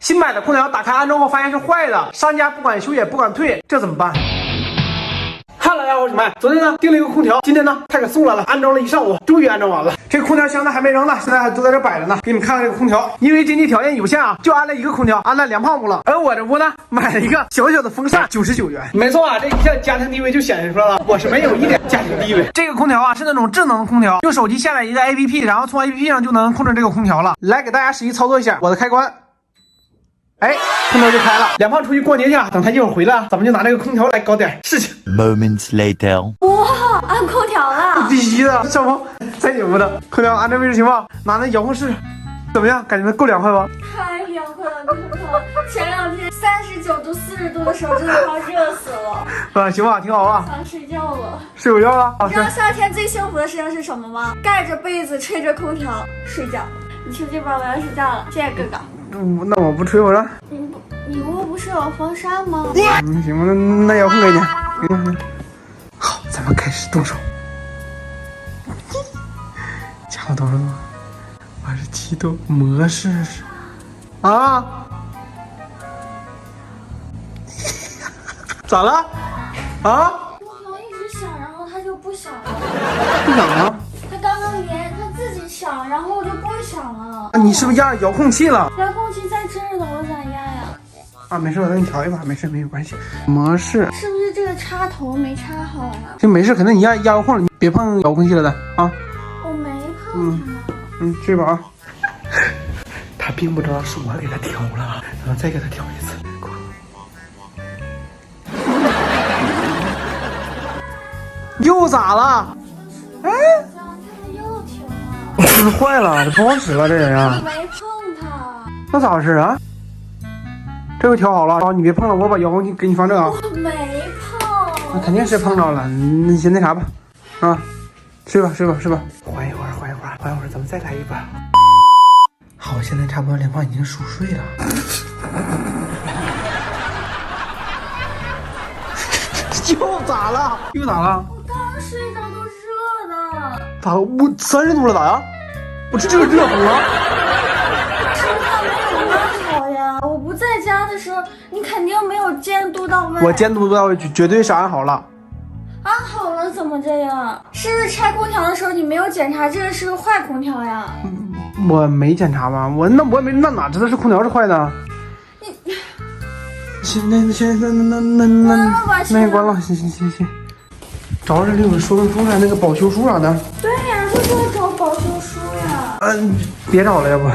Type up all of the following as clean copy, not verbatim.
新买的空调打开安装后发现是坏的，商家不管修也不管退，这怎么办？Hello， 大家好，我是小麦。昨天呢订了一个空调，今天呢他给送来了，安装了一上午，终于安装完了。这个空调箱呢还没扔呢，现在还都在这摆着呢。给你们看看这个空调，因为经济条件有限啊，就安了一个空调，安了2胖屋了。而我这屋呢买了一个小小的风扇，99元。没错啊，这一下家庭地位就显示出来了，我是没有一点家庭地位。这个空调啊是那种智能空调，用手机下载一个 APP， 然后从 APP 上就能控制这个空调了。来给大家实际操作一下我的开关。哎，空调就开了。2胖出去过节去了，等他一会儿回来，咱们就拿这个空调来搞点事情。Moments later， 哇，安空调了！必须的，小鹏太牛了！空调安这位置行吗？拿那遥控室，怎么样？感觉够凉快吗？太凉快了，空调！前2天39度、40度的时候，真的快热死了。行吧，挺好吧？想睡觉了。睡午觉了？你知道夏天最幸福的事情是什么吗？盖着被子，吹着空调睡觉。你去这边，我要睡觉了。谢谢哥哥。那我不吹会儿。你屋不是有风扇吗？行吧，那遥控给你。好，咱们开始动手。加到多少度？27度，模式啊？咋了？啊？空调一直响，然后它就不响了。不响了？它刚刚它自己响，然后就不响了。你是不是压遥控器了？遥控器在这儿呢，我咋压呀？啊，没事，我给你调一把，没事，没有关系。模式是不是这个插头没插好呀？这没事，可能你压遥控了，你别碰遥控器了的啊。我没碰它。睡吧啊。他并不知道是我给他调了，然后再给他调一次。又咋了？哎，它又停了。这是坏了，这不好使了，这人啊。我没碰它。那咋回事啊？这个调好了，你别碰了，我把遥控器给你放这啊。我没碰。那肯定是碰着了，你先那啥吧，啊，睡吧。缓一会儿，咱们再来一把。好，现在差不多2胖已经熟睡了。又咋了？我刚睡着都热的。咋了？我30度了咋呀？我这就是热风啊！空调没有安好呀！我不在家的时候，你肯定没有监督到位。我监督到位，绝对是安好了。安好了怎么这样？是不是拆空调的时候你没有检查这个是个坏空调呀？我没检查吧？我没那哪知道是空调是坏的？行，那关了，行。找这里有说明书上那个保修书啥的。对呀，就是要找保修书呀。别找了，要不。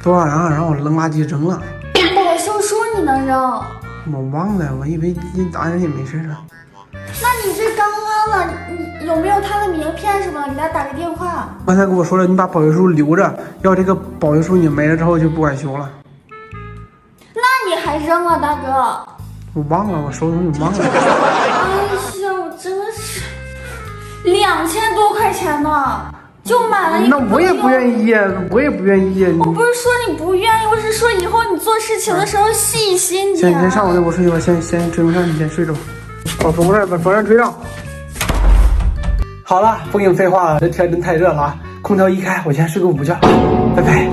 昨晚上让我扔垃圾扔了。保修书你能扔？我忘了，我以为你安也没事了。那你这刚安了，你有没有他的名片什么的？给他打个电话。刚才跟我说了，你把保修书留着，要这个保修书你没了之后就不管修了。那你还扔了，大哥？我忘了，我收东西忘了。哎呀，我真的是2000多块钱呢，就买了一个。那我也不愿意，我不是说你不愿意，我是说以后你做事情的时候细心点。先上我睡去吧，先吹风扇，你先睡着吧。把风扇吹上。好了，不跟你废话了，这天真太热了啊！空调一开，我先睡个午觉，拜拜。